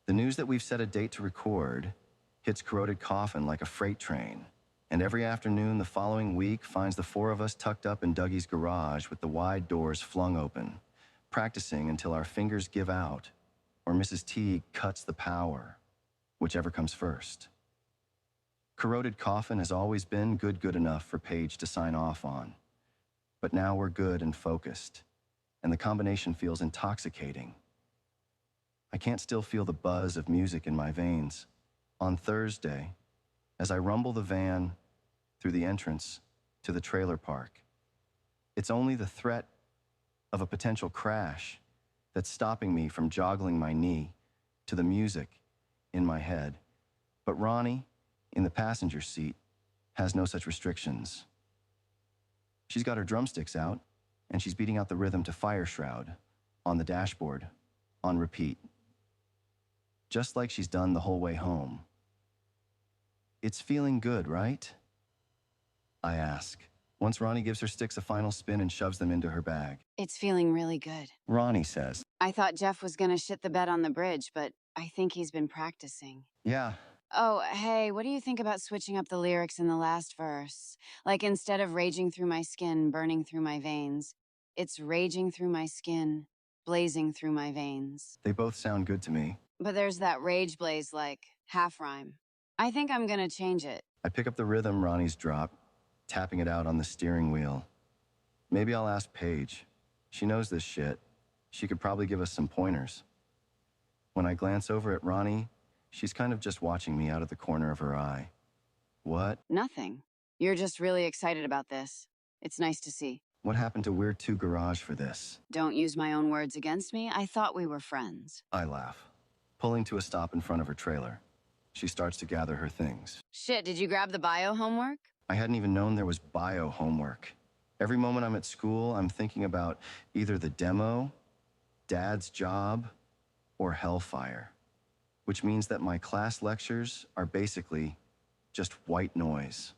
The news that we've set a date to record hits Corroded Coffin like a freight train. And every afternoon the following week finds the four of us tucked up in Dougie's garage with the wide doors flung open, practicing until our fingers give out or Mrs. T cuts the power, whichever comes first. Corroded Coffin has always been good enough for Paige to sign off on. But now we're good and focused, and the combination feels intoxicating. I can't still feel the buzz of music in my veins. On Thursday, as I rumble the van through the entrance to the trailer park, it's only the threat of a potential crash that's stopping me from joggling my knee to the music in my head. But Ronnie, in the passenger seat, has no such restrictions. She's got her drumsticks out, and she's beating out the rhythm to Fire Shroud on the dashboard, on repeat. Just like she's done the whole way home. It's feeling good, right? I ask, once Ronnie gives her sticks a final spin and shoves them into her bag. It's feeling really good. Ronnie says, I thought Jeff was gonna shit the bed on the bridge, but I think he's been practicing. yeah. Oh, hey, what do you think about switching up the lyrics in the last verse? Like, instead of raging through my skin, burning through my veins, it's raging through my skin, blazing through my veins. They both sound good to me. But there's that rage blaze, like, half rhyme. I think I'm gonna change it. I pick up the rhythm Ronnie's dropped, tapping it out on the steering wheel. Maybe I'll ask Paige. She knows this shit. She could probably give us some pointers. When I glance over at Ronnie, she's kind of just watching me out of the corner of her eye. What? Nothing. You're just really excited about this. It's nice to see. What happened to We're Too Garage for this? Don't use my own words against me. I thought we were friends. I laugh, pulling to a stop in front of her trailer. She starts to gather her things. Shit, did you grab the bio homework? I hadn't even known there was bio homework. Every moment I'm at school, I'm thinking about either the demo, Dad's job, or Hellfire, which means that my class lectures are basically just white noise,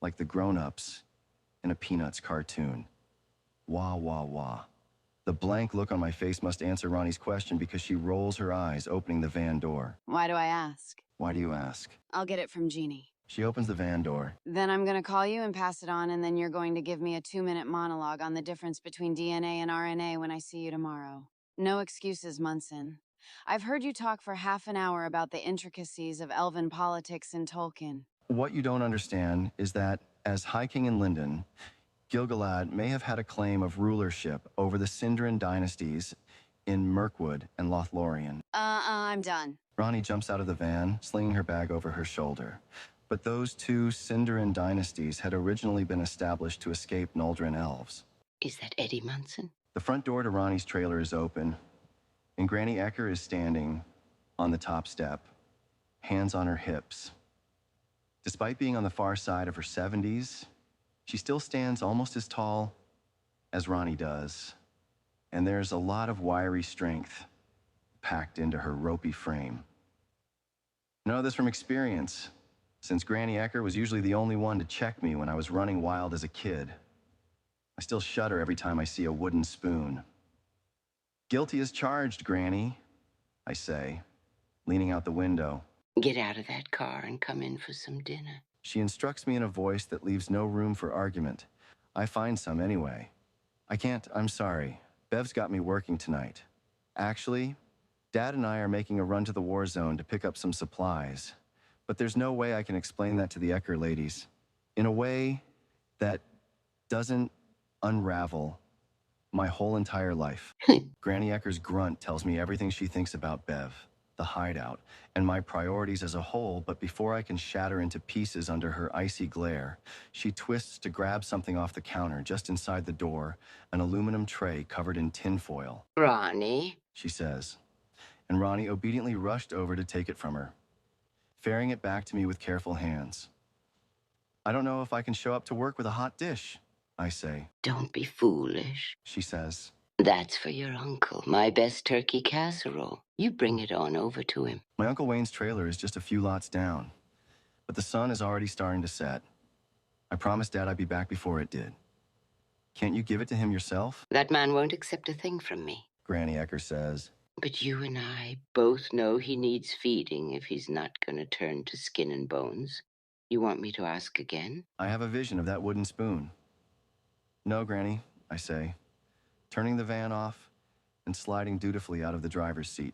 like the grown-ups in a Peanuts cartoon. Wah, wah, wah. The blank look on my face must answer Ronnie's question because she rolls her eyes, opening the van door. Why do I ask? Why do you ask? I'll get it from Jeannie. She opens the van door. Then I'm gonna call you and pass it on, and then you're going to give me a 2-minute monologue on the difference between DNA and RNA when I see you tomorrow. No excuses, Munson. I've heard you talk for half an hour about the intricacies of elven politics in Tolkien. What you don't understand is that, as High King in Lindon, Gil-galad may have had a claim of rulership over the Sindarin dynasties in Mirkwood and Lothlorien. I'm done. Ronnie jumps out of the van, slinging her bag over her shoulder. But those two Sindarin dynasties had originally been established to escape Noldrin elves. Is that Eddie Munson? The front door to Ronnie's trailer is open, and Granny Ecker is standing on the top step, hands on her hips. Despite being on the far side of her 70s, she still stands almost as tall as Ronnie does, and there's a lot of wiry strength packed into her ropey frame. I know this from experience, since Granny Ecker was usually the only one to check me when I was running wild as a kid. I still shudder every time I see a wooden spoon. Guilty as charged, Granny, I say, leaning out the window. Get out of that car and come in for some dinner. She instructs me in a voice that leaves no room for argument. I find some anyway. I can't, I'm sorry. Bev's got me working tonight. Actually, Dad and I are making a run to the war zone to pick up some supplies. But there's no way I can explain that to the Ecker ladies. In a way that doesn't unravel my whole entire life. Granny Ecker's grunt tells me everything she thinks about Bev, the hideout, and my priorities as a whole, but before I can shatter into pieces under her icy glare, she twists to grab something off the counter just inside the door, an aluminum tray covered in tinfoil. Ronnie? She says, and Ronnie obediently rushed over to take it from her, ferrying it back to me with careful hands. I don't know if I can show up to work with a hot dish, I say. Don't be foolish. She says. That's for your uncle, my best turkey casserole. You bring it on over to him. My Uncle Wayne's trailer is just a few lots down, but the sun is already starting to set. I promised Dad I'd be back before it did. Can't you give it to him yourself? That man won't accept a thing from me. Granny Ecker says. But you and I both know he needs feeding if he's not going to turn to skin and bones. You want me to ask again? I have a vision of that wooden spoon. No, Granny, I say, turning the van off and sliding dutifully out of the driver's seat.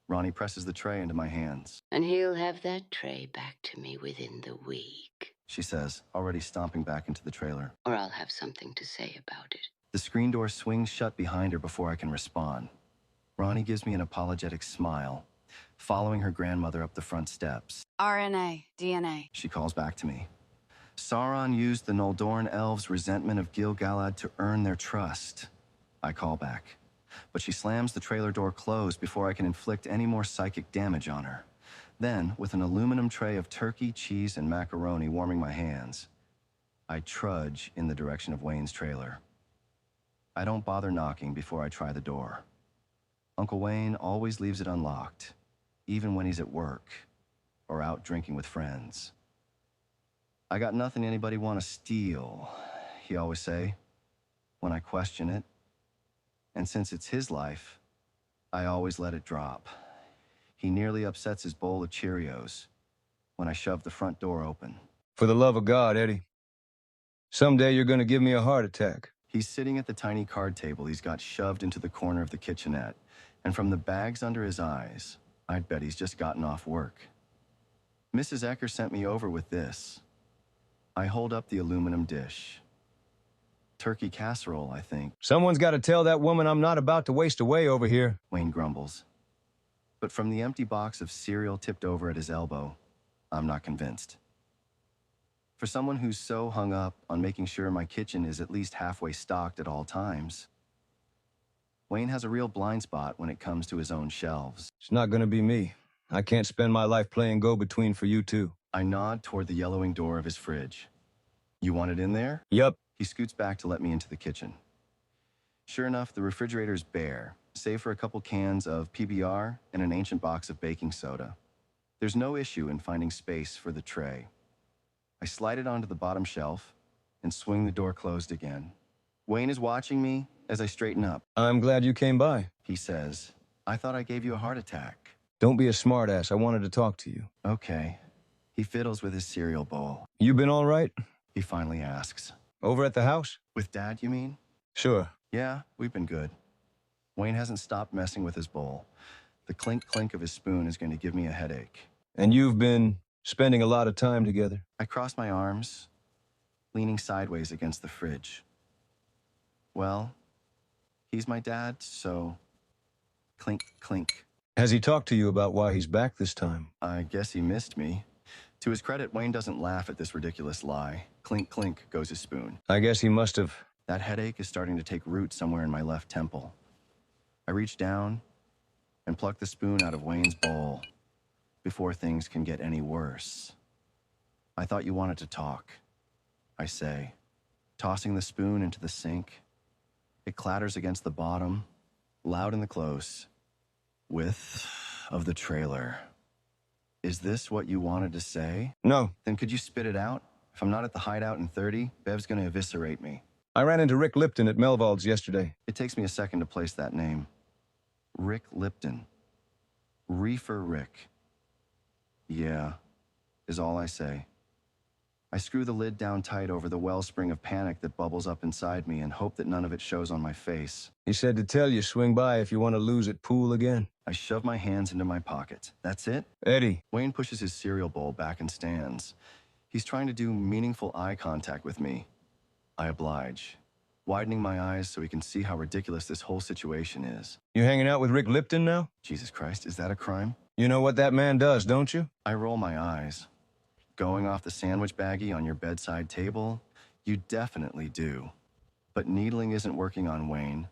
Ronnie presses the tray into my hands. And he'll have that tray back to me within the week. She says, already stomping back into the trailer. Or I'll have something to say about it. The screen door swings shut behind her before I can respond. Ronnie gives me an apologetic smile, following her grandmother up the front steps. RNA, DNA. She calls back to me. Sauron used the Noldorn elves' resentment of Gil-galad to earn their trust. I call back, but she slams the trailer door closed before I can inflict any more psychic damage on her. Then, with an aluminum tray of turkey, cheese, and macaroni warming my hands, I trudge in the direction of Wayne's trailer. I don't bother knocking before I try the door. Uncle Wayne always leaves it unlocked, even when he's at work or out drinking with friends. I got nothing anybody want to steal, he always say, when I question it. And since it's his life, I always let it drop. He nearly upsets his bowl of Cheerios when I shove the front door open. For the love of God, Eddie. Someday you're gonna give me a heart attack. He's sitting at the tiny card table he's got shoved into the corner of the kitchenette, and from the bags under his eyes, I'd bet he's just gotten off work. Mrs. Ecker sent me over with this. I hold up the aluminum dish. Turkey casserole, I think, Someone's gotta tell that woman I'm not about to waste away over here. Wayne grumbles. But from the empty box of cereal tipped over at his elbow, I'm not convinced. For someone who's so hung up on making sure my kitchen is at least halfway stocked at all times, Wayne has a real blind spot when it comes to his own shelves. It's not gonna be me. I can't spend my life playing go-between for you two. I nod toward the yellowing door of his fridge. You want it in there? Yup. He scoots back to let me into the kitchen. Sure enough, the refrigerator's bare, save for a couple cans of PBR and an ancient box of baking soda. There's no issue in finding space for the tray. I slide it onto the bottom shelf and swing the door closed again. Wayne is watching me as I straighten up. I'm glad you came by. He says, I thought I gave you a heart attack. Don't be a smartass. I wanted to talk to you. Okay. He fiddles with his cereal bowl. You been all right? He finally asks. Over at the house? With Dad, you mean? Sure. Yeah, we've been good. Wayne hasn't stopped messing with his bowl. The clink-clink of his spoon is going to give me a headache. And you've been spending a lot of time together? I cross my arms, leaning sideways against the fridge. Well, he's my dad, so clink, clink. Has he talked to you about why he's back this time? I guess he missed me. To his credit, Wayne doesn't laugh at this ridiculous lie. Clink, clink goes his spoon. I guess he must have. That headache is starting to take root somewhere in my left temple. I reach down and pluck the spoon out of Wayne's bowl before things can get any worse. I thought you wanted to talk, I say, tossing the spoon into the sink. It clatters against the bottom, loud in the close, width of the trailer. Is this what you wanted to say? No. Then could you spit it out? If I'm not at the hideout in 30, Bev's gonna eviscerate me. I ran into Rick Lipton at Melvald's yesterday. It takes me a second to place that name. Rick Lipton. Reefer Rick. Yeah, is all I say. I screw the lid down tight over the wellspring of panic that bubbles up inside me and hope that none of it shows on my face. He said to tell you swing by if you want to lose at pool again. I shove my hands into my pockets. That's it? Eddie. Wayne pushes his cereal bowl back and stands. He's trying to do meaningful eye contact with me. I oblige, widening my eyes so he can see how ridiculous this whole situation is. You hanging out with Rick Lipton now? Jesus Christ, is that a crime? You know what that man does, don't you? I roll my eyes. Going off the sandwich baggie on your bedside table? You definitely do. But needling isn't working on Wayne.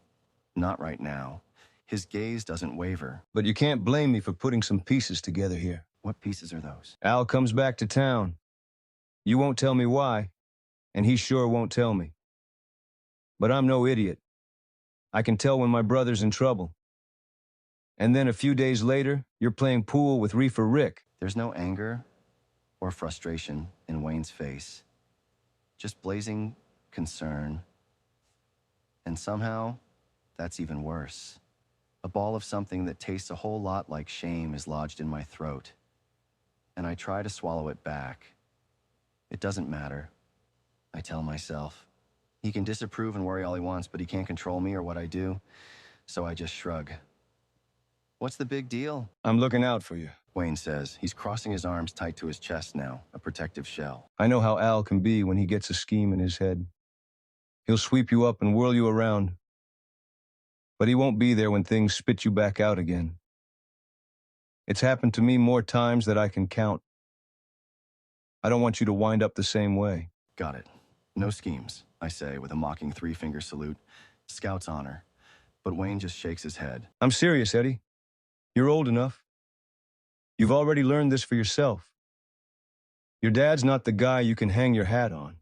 Not right now. His gaze doesn't waver. But you can't blame me for putting some pieces together here. What pieces are those? Al comes back to town. You won't tell me why, and he sure won't tell me. But I'm no idiot. I can tell when my brother's in trouble. And then a few days later, you're playing pool with Reefer Rick. There's no anger or frustration in Wayne's face. Just blazing concern. And somehow, that's even worse. A ball of something that tastes a whole lot like shame is lodged in my throat, and I try to swallow it back. It doesn't matter, I tell myself. He can disapprove and worry all he wants, but he can't control me or what I do, so I just shrug. What's the big deal? I'm looking out for you. Wayne says. He's crossing his arms tight to his chest now, a protective shell. I know how Al can be when he gets a scheme in his head. He'll sweep you up and whirl you around, but he won't be there when things spit you back out again. It's happened to me more times than I can count. I don't want you to wind up the same way. Got it. No schemes, I say with a mocking three-finger salute. Scout's honor. But Wayne just shakes his head. I'm serious, Eddie. You're old enough. You've already learned this for yourself. Your dad's not the guy you can hang your hat on.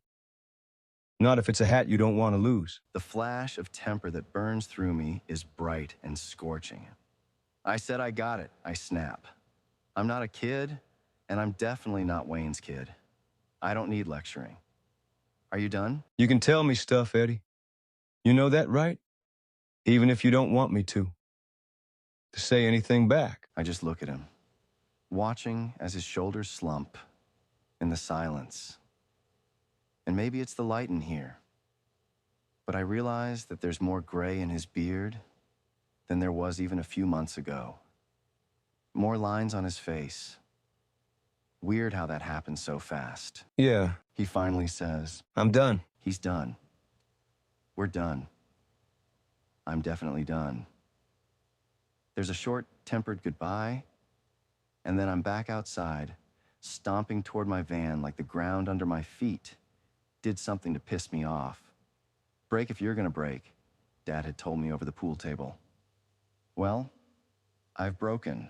Not if it's a hat you don't want to lose. The flash of temper that burns through me is bright and scorching. I said I got it, I snap. I'm not a kid, and I'm definitely not Wayne's kid. I don't need lecturing. Are you done? You can tell me stuff, Eddie. You know that, right? Even if you don't want me to say anything back. I just look at him, watching as his shoulders slump in the silence. And maybe it's the light in here, but I realize that there's more gray in his beard than there was even a few months ago. More lines on his face. Weird how that happens so fast. Yeah. He finally says, I'm done. He's done. We're done. I'm definitely done. There's a short, tempered goodbye, and then I'm back outside, stomping toward my van like the ground under my feet did something to piss me off. Break if you're gonna break, Dad had told me over the pool table. Well, I've broken.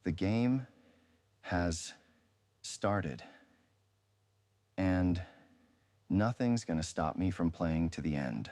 The game has started, and nothing's gonna stop me from playing to the end.